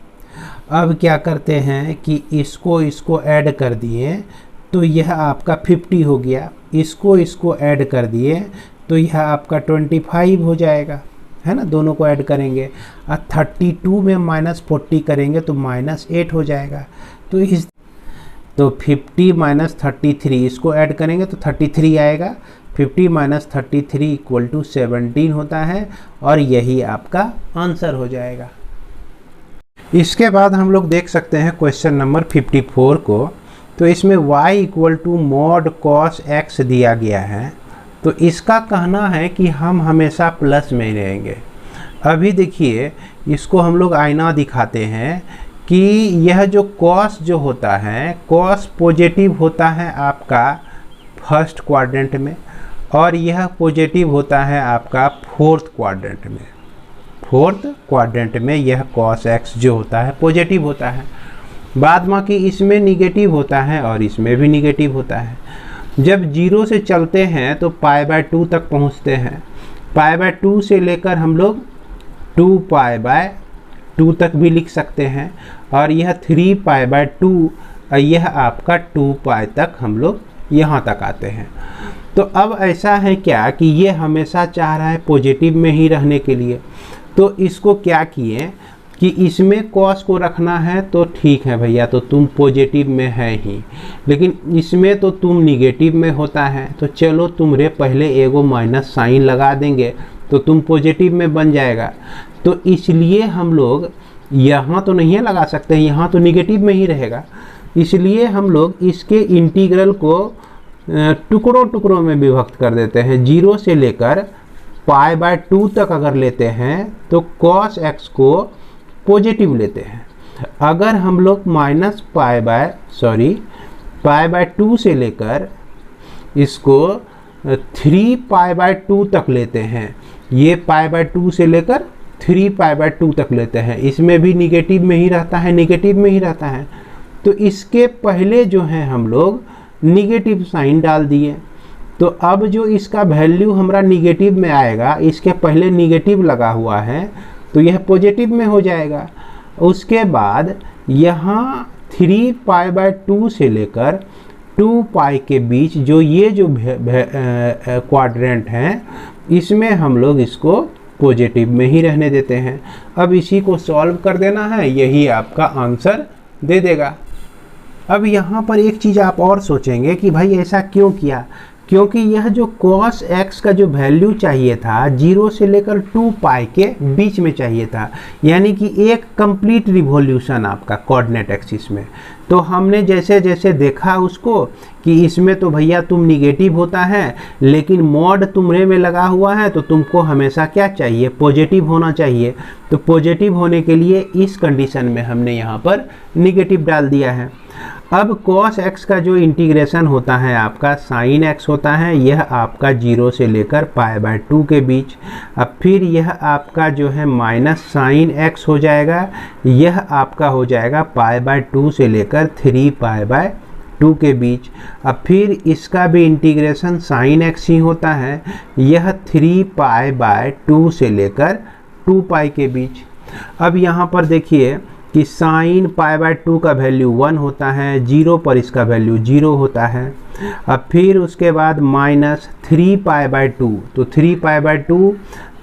अब क्या करते हैं कि इसको ऐड कर दिए तो यह आपका 50 हो गया, इसको ऐड कर दिए तो यह आपका 25 हो जाएगा, है ना। दोनों को ऐड करेंगे और 32 में -40 करेंगे तो -8 हो जाएगा। तो 50 - 33 इसको ऐड करेंगे तो 33 आएगा। 50 - 33 = 17 होता है, और यही आपका आंसर हो जाएगा। इसके बाद हम लोग देख सकते हैं क्वेश्चन नंबर 54 को। तो इसमें y = mod cos x दिया गया है। तो इसका कहना है कि हम हमेशा प्लस में ही रहेंगे। अभी देखिए इसको हम लोग आईना दिखाते हैं कि यह जो cos जो होता है, cos पॉजिटिव होता है आपका फर्स्ट क्वाड्रेंट में, और यह पॉजिटिव होता है आपका फोर्थ क्वाड्रेंट में। फोर्थ क्वाड्रेंट में यह cos x जो होता है पॉजिटिव होता है। बाद बाकी इसमें निगेटिव होता है और इसमें भी निगेटिव होता है। जब 0 से चलते हैं तो π/2 तक पहुंचते हैं। π/2 से लेकर हम लोग 2π/2 तक भी लिख सकते हैं, और यह 3π/2 यह आपका 2π तक हम लोग यहाँ तक आते हैं। तो अब ऐसा है क्या कि ये हमेशा चाह रहा है पॉजिटिव में ही रहने के लिए। तो इसको क्या किए कि इसमें cos को रखना है तो ठीक है भैया, तो तुम पॉजिटिव में है ही, लेकिन इसमें तो तुम निगेटिव में होता है, तो चलो तुमरे पहले एगो माइनस साइन लगा देंगे तो तुम पॉजिटिव में बन जाएगा। तो इसलिए हम लोग यहाँ तो नहीं लगा सकते, यहाँ तो निगेटिव में ही रहेगा। इसलिए हम लोग इसके इंटीग्रल को टुकड़ों टुकड़ों में विभक्त कर देते हैं। 0 से लेकर π/2 तक अगर लेते हैं तो cos x को पॉजिटिव लेते हैं। अगर हम लोग π/2 से लेकर इसको 3π/2 तक लेते हैं, ये π/2 से लेकर 3π/2 तक लेते हैं, इसमें भी निगेटिव में ही रहता है, निगेटिव में ही रहता है। तो इसके पहले जो है हम लोग निगेटिव साइन डाल दिए। तो अब जो इसका वैल्यू हमारा निगेटिव में आएगा, इसके पहले निगेटिव लगा हुआ है तो यह पॉजिटिव में हो जाएगा। उसके बाद यहाँ 3π/2 से लेकर 2π के बीच जो ये जो क्वाड्रेंट हैं, इसमें हम लोग इसको पॉजिटिव में ही रहने देते हैं। अब इसी को सॉल्व कर देना है, यही आपका आंसर दे देगा। अब यहाँ पर एक चीज़ आप और सोचेंगे कि भाई ऐसा क्यों किया, क्योंकि यह जो cos x का जो वैल्यू चाहिए था 0 से लेकर 2π के बीच में चाहिए था, यानी कि एक कंप्लीट रिवॉल्यूशन आपका कोऑर्डिनेट एक्सिस में। तो हमने जैसे जैसे देखा उसको कि इसमें तो भैया तुम निगेटिव होता है, लेकिन मॉड तुम्हारे में लगा हुआ है तो तुमको हमेशा क्या चाहिए, पॉजिटिव होना चाहिए। तो पॉजिटिव होने के लिए इस कंडीशन में हमने यहाँ पर निगेटिव डाल दिया है। अब cos x का जो इंटीग्रेशन होता है आपका sin x होता है, यह आपका 0 से लेकर π/2 के बीच। अब फिर यह आपका जो है माइनस sin x हो जाएगा, यह आपका हो जाएगा π/2 से लेकर 3π/2 के बीच। अब फिर इसका भी इंटीग्रेशन sin x ही होता है, यह 3π/2 से लेकर 2π के बीच। अब यहाँ पर देखिए कि sin π/2 का वैल्यू 1 होता है, 0 पर इसका वैल्यू 0 होता है। अब फिर उसके बाद माइनस 3π/2, तो 3π/2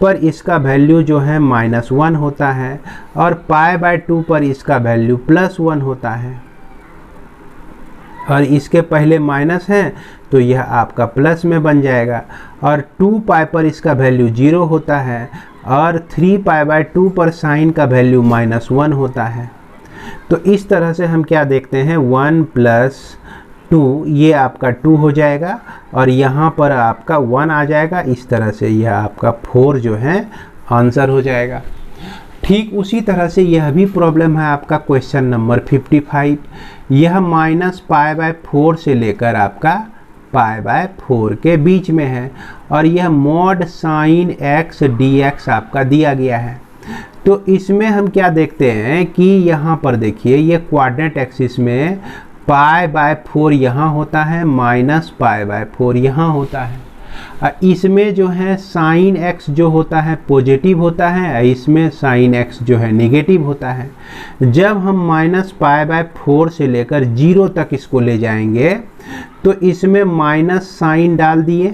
पर इसका वैल्यू जो है -1 होता है, और π/2 पर इसका वैल्यू +1 होता है। और इसके पहले माइनस है तो यह आपका प्लस में बन जाएगा, और 2π पर इसका वैल्यू 0 होता है, और 3π/2 पर साइन का वैल्यू -1 होता है। तो इस तरह से हम क्या देखते हैं, 1 + 2 ये आपका 2 हो जाएगा, और यहाँ पर आपका 1 आ जाएगा। इस तरह से यह आपका 4 जो है आंसर हो जाएगा। ठीक उसी तरह से यह भी प्रॉब्लम है आपका क्वेश्चन नंबर 55। यह -π/4 से लेकर आपका π/4 के बीच में है, और यह mod sin x dx आपका दिया गया है। तो इसमें हम क्या देखते हैं कि यहाँ पर देखिए ये क्वाड्रेंट एक्सिस में π/4 यहाँ होता है, -π/4 यहाँ होता है। इसमें जो है sin x जो होता है पॉजिटिव होता है, इसमें sin x जो है नेगेटिव होता है। जब हम -π/4 से लेकर 0 तक इसको ले जाएंगे तो इसमें माइनस साइन डाल दिए।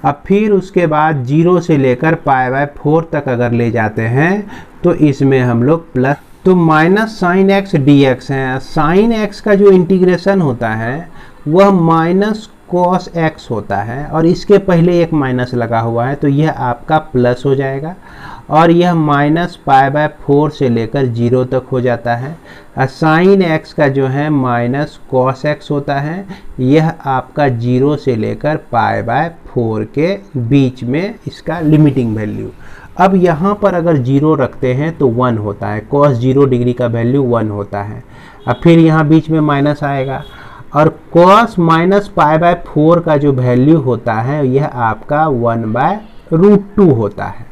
अब फिर उसके बाद 0 से लेकर π/4 तक अगर ले जाते हैं तो इसमें हम लोग प्लस, तो -sin x dx है। sin x का जो इंटीग्रेशन होता है वह cos x होता है, और इसके पहले एक माइनस लगा हुआ है तो यह आपका प्लस हो जाएगा, और यह -π/4 से लेकर 0 तक हो जाता है। sin x का जो है cos x होता है, यह आपका 0 से लेकर π/4 के बीच में इसका लिमिटिंग वैल्यू। अब यहाँ पर अगर 0 रखते हैं तो 1 होता है, cos 0 डिग्री का वैल्यू 1 होता है। अब फिर यहाँ बीच में माइनस आएगा, और cos -π/4 का जो वैल्यू होता है यह आपका 1/√2 होता है।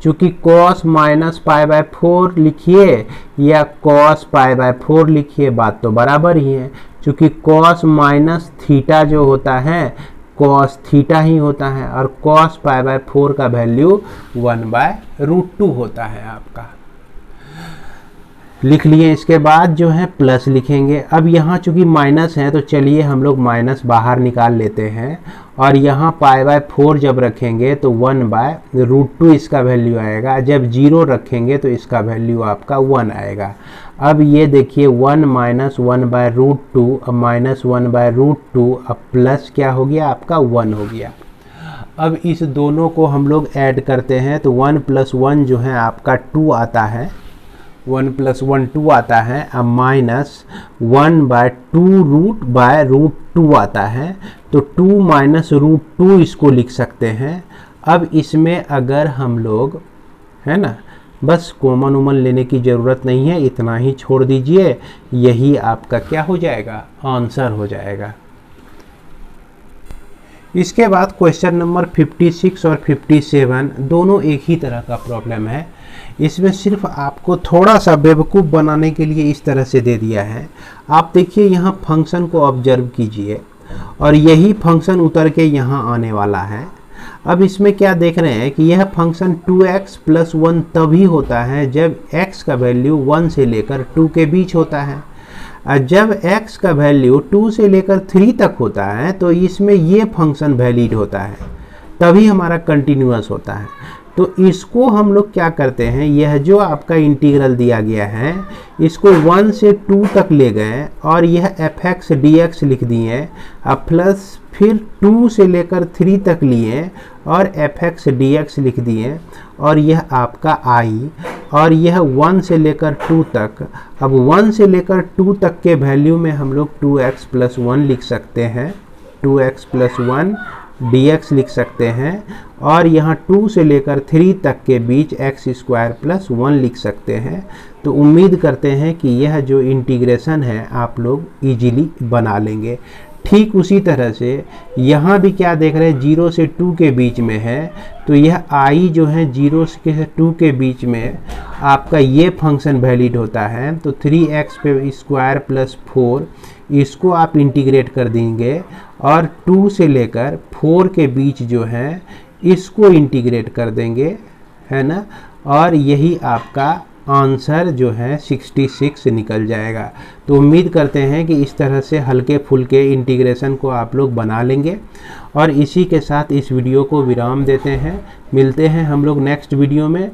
चूँकि cos -π/4 लिखिए या cos π/4 लिखिए, बात तो बराबर ही है। चूँकि cos -θ जो होता है cos θ ही होता है, और cos π/4 का वैल्यू 1/√2 होता है आपका। लिख लिए, इसके बाद जो है प्लस लिखेंगे। अब यहाँ चूँकि माइनस है तो चलिए हम लोग माइनस बाहर निकाल लेते हैं, और यहाँ π/4 जब रखेंगे तो 1/√2 इसका वैल्यू आएगा। जब 0 रखेंगे तो इसका वैल्यू आपका 1 आएगा। अब ये देखिए 1 - 1/√2, अब -1/√2, अब प्लस क्या हो गया आपका 1 हो गया। अब इस दोनों को हम लोग ऐड करते हैं तो 1 + 1 जो है आपका 2 आता है, 1 + 1 2 आता है। अब -1/2√2 आता है, तो 2 - √2 इसको लिख सकते हैं। अब इसमें अगर हम लोग, है ना, बस कॉमन उमन लेने की ज़रूरत नहीं है, इतना ही छोड़ दीजिए, यही आपका क्या हो जाएगा, आंसर हो जाएगा। इसके बाद क्वेश्चन नंबर 56 और 57 दोनों एक ही तरह का प्रॉब्लम है। इसमें सिर्फ आपको थोड़ा सा बेवकूफ़ बनाने के लिए इस तरह से दे दिया है। आप देखिए यहाँ फंक्शन को ऑब्जर्व कीजिए और यही फंक्शन उतर के यहाँ आने वाला है। अब इसमें क्या देख रहे हैं कि यह फंक्शन 2x + 1 तभी होता है जब x का वैल्यू 1 से लेकर 2 के बीच होता है। जब x का वैल्यू 2 से लेकर 3 तक होता है तो इसमें ये फंक्शन वैलिड होता है, तभी हमारा कंटिन्यूअस होता है। तो इसको हम लोग क्या करते हैं, यह जो आपका इंटीग्रल दिया गया है इसको 1 से 2 तक ले गए और यह fx dx लिख दिए, अब प्लस फिर 2 से लेकर 3 तक लिए और fx dx लिख दिए और यह आपका i और यह 1 से लेकर 2 तक। अब 1 से लेकर 2 तक के वैल्यू में हम लोग 2x + 1 लिख सकते हैं, 2x + 1 dx लिख सकते हैं और यहाँ 2 से लेकर 3 तक के बीच x² + 1 लिख सकते हैं। तो उम्मीद करते हैं कि यह जो इंटीग्रेशन है आप लोग इजीली बना लेंगे। ठीक उसी तरह से यहाँ भी क्या देख रहे हैं, 0 से 2 के बीच में है, तो यह i जो है 0 से 2 के बीच में आपका ये फंक्शन वैलिड होता है। तो 3x² + 4 इसको आप इंटीग्रेट कर देंगे और 2 से लेकर 4 के बीच जो है इसको इंटीग्रेट कर देंगे, है ना, और यही आपका आंसर जो है 66 निकल जाएगा। तो उम्मीद करते हैं कि इस तरह से हल्के फुल्के इंटीग्रेशन को आप लोग बना लेंगे और इसी के साथ इस वीडियो को विराम देते हैं। मिलते हैं हम लोग नेक्स्ट वीडियो में।